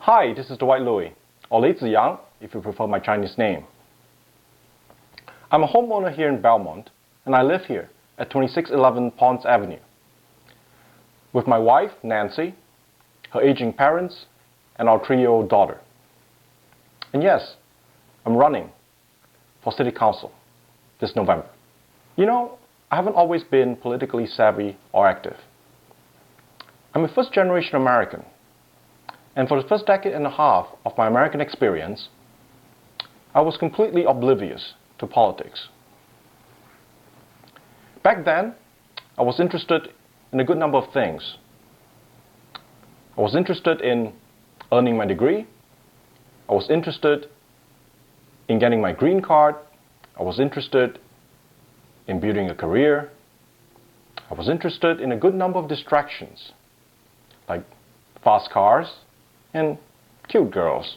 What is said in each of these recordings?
Hi, this is Dwight Looi, or Lei Ziyang if you prefer my Chinese name. I'm a homeowner here in Belmont, and I live here at 2611 Ponce Avenue with my wife, Nancy, her aging parents, and our 3-year-old daughter. And yes, I'm running for City Council this November. You know, I haven't always been politically savvy or active. I'm a first-generation American, and for the first decade and a half of my American experience, I was completely oblivious to politics. Back then, I was interested in a good number of things. I was interested in earning my degree. I was interested in getting my green card. I was interested in building a career. I was interested in a good number of distractions, like fast cars and cute girls.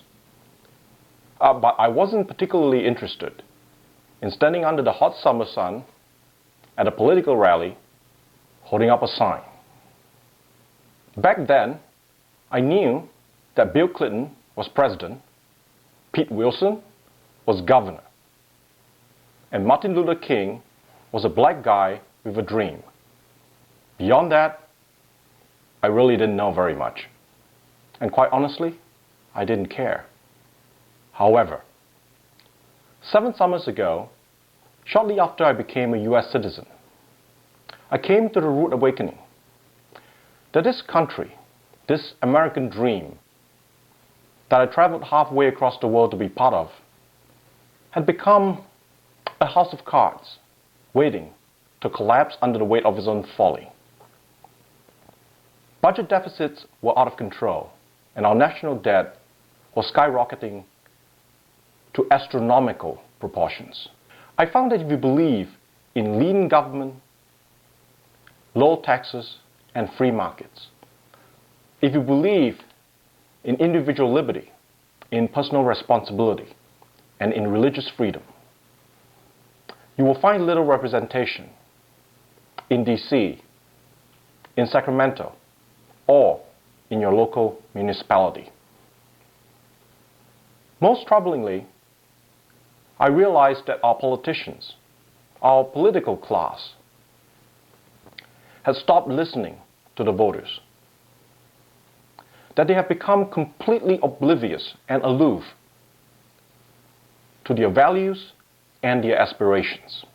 But I wasn't particularly interested in standing under the hot summer sun at a political rally holding up a sign. Back then, I knew that Bill Clinton was president, Pete Wilson was governor, and Martin Luther King was a black guy with a dream. Beyond that, I really didn't know very much. And quite honestly, I didn't care. However, 7 summers ago, shortly after I became a US citizen, I came to the rude awakening that this country, this American dream that I traveled halfway across the world to be part of, had become a house of cards, waiting to collapse under the weight of its own folly. Budget deficits were out of control, and our national debt was skyrocketing to astronomical proportions. I found that if you believe in lean government, low taxes, and free markets, if you believe in individual liberty, in personal responsibility, and in religious freedom, you will find little representation in DC, in Sacramento, or in your local municipality. Most troublingly, I realized that our politicians, our political class, had stopped listening to the voters, that they have become completely oblivious and aloof to their values and their aspirations.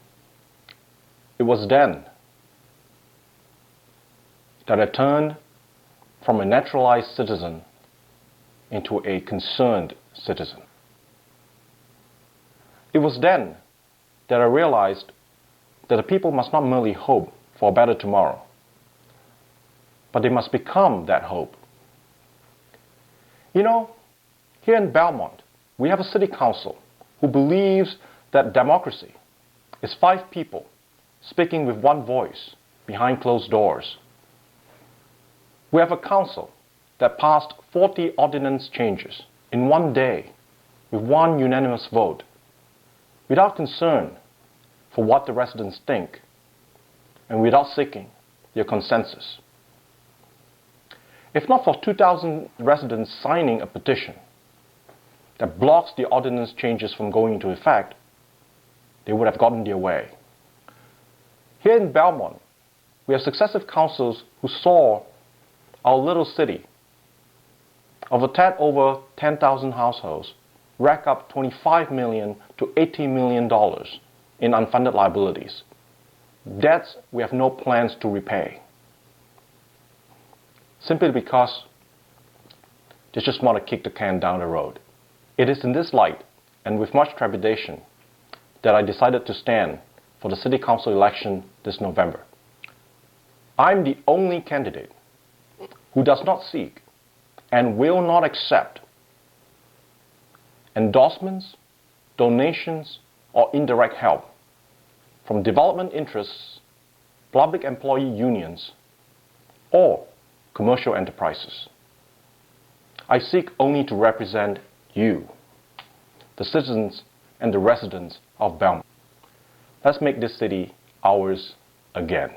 It was then that I turned from a naturalized citizen into a concerned citizen. It was then that I realized that the people must not merely hope for a better tomorrow, but they must become that hope. You know, here in Belmont, we have a city council who believes that democracy is 5 people speaking with one voice behind closed doors. We have a council that passed 40 ordinance changes in one day with one unanimous vote, without concern for what the residents think and without seeking their consensus. If not for 2,000 residents signing a petition that blocks the ordinance changes from going into effect, they would have gotten their way. Here in Belmont, we have successive councils who saw our little city of a tad over 10,000 households rack up $25 million to $80 million in unfunded liabilities. Debts we have no plans to repay, simply because they just want to kick the can down the road. It is in this light, and with much trepidation, that I decided to stand for the City Council election this November. I'm the only candidate who does not seek and will not accept endorsements, donations, or indirect help from development interests, public employee unions, or commercial enterprises. I seek only to represent you, the citizens and the residents of Belmont. Let's make this city ours again.